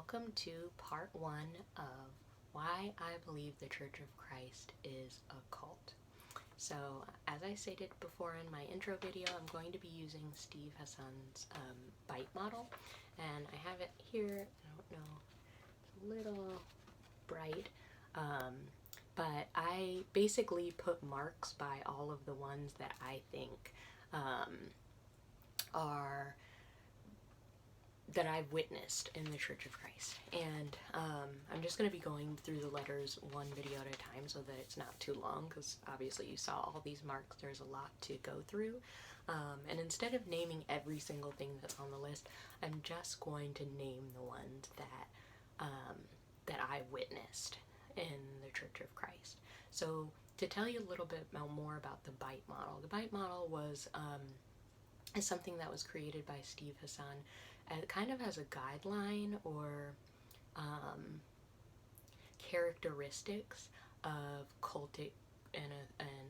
welcome to part 1 of why I believe the Church of Christ is a cult. So, as I stated before in my intro video, I'm going to be using Steve Hassan's B.I.T.E model, and I have it here. I don't know, it's a little bright, but I basically put marks by all of the ones that I think are that I've witnessed in the Church of Christ. And I'm just going to be going through the letters one video at a time so that it's not too long, because obviously you saw all these marks, there's a lot to go through. And instead of naming every single thing that's on the list, I'm just going to name the ones that I witnessed in the Church of Christ. So to tell you a little bit more about the B.I.T.E model, the B.I.T.E model is something that was created by Steve Hassan kind of as a guideline or characteristics of cultic and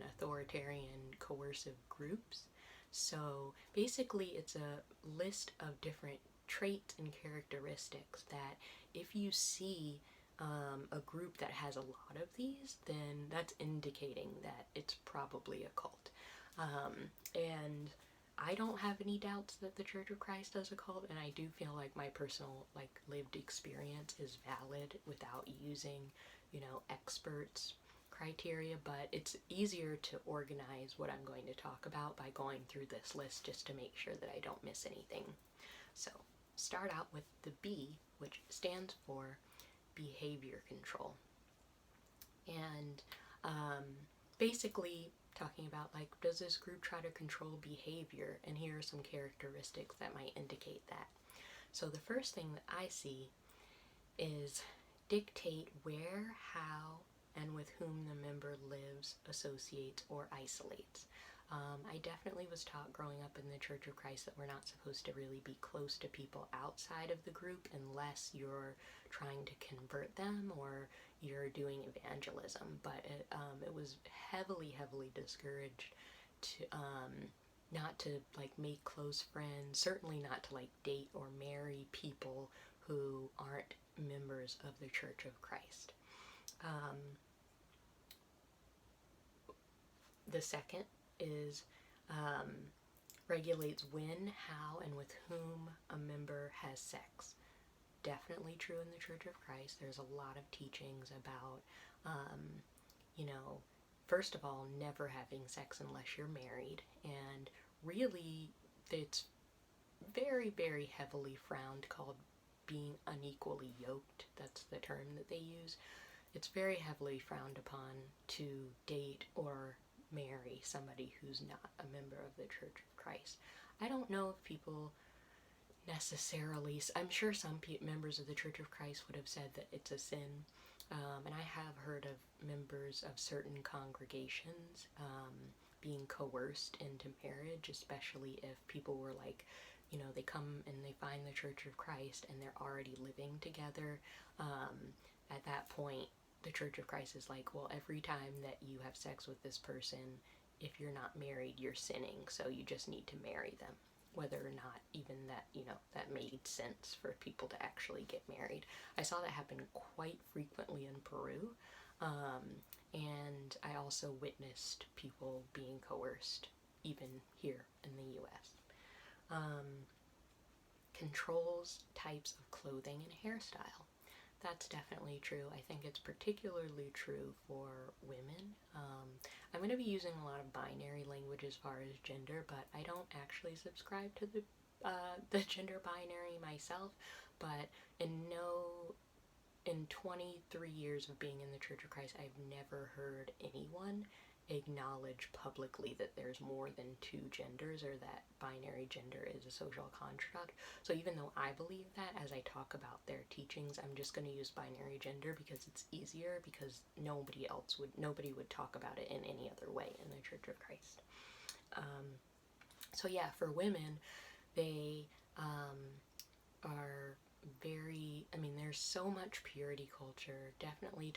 authoritarian coercive groups. So basically it's a list of different traits and characteristics that if you see a group that has a lot of these, then that's indicating that it's probably a cult. And I don't have any doubts that the Church of Christ is a cult, and I do feel like my personal, lived experience is valid without using, experts' criteria, but it's easier to organize what I'm going to talk about by going through this list just to make sure that I don't miss anything. So, start out with the B, which stands for behavior control. And basically talking about, does this group try to control behavior? And here are some characteristics that might indicate that. So the first thing that I see is dictate where, how, and with whom the member lives, associates, or isolates. I definitely was taught growing up in the Church of Christ that we're not supposed to really be close to people outside of the group unless you're trying to convert them or you're doing evangelism. But it was heavily discouraged to not to make close friends, certainly not to date or marry people who aren't members of the Church of Christ. The second is regulates when, how, and with whom a member has sex. Definitely true in the Church of Christ. There's a lot of teachings about, first of all, never having sex unless you're married, and really it's very, very heavily frowned, called being unequally yoked. That's the term that they use. It's very heavily frowned upon to date or marry somebody who's not a member of the Church of Christ. I don't know if people necessarily, I'm sure some members of the Church of Christ would have said that it's a sin, and I have heard of members of certain congregations being coerced into marriage, especially if people were they come and they find the Church of Christ and they're already living together. At that point, the Church of Christ is well, every time that you have sex with this person, if you're not married, you're sinning, so you just need to marry them. Whether or not even that, that made sense for people to actually get married. I saw that happen quite frequently in Peru, and I also witnessed people being coerced, even here in the U.S. Controls types of clothing and hairstyle. That's definitely true. I think it's particularly true for women. I'm going to be using a lot of binary language as far as gender, but I don't actually subscribe to the gender binary myself. But in 23 years of being in the Church of Christ, I've never heard anyone acknowledge publicly that there's more than two genders or that binary gender is a social construct. So even though I believe that, as I talk about their teachings, I'm just going to use binary gender because it's easier, because nobody would talk about it in any other way in the Church of Christ. So yeah, for women, they are very, there's so much purity culture, definitely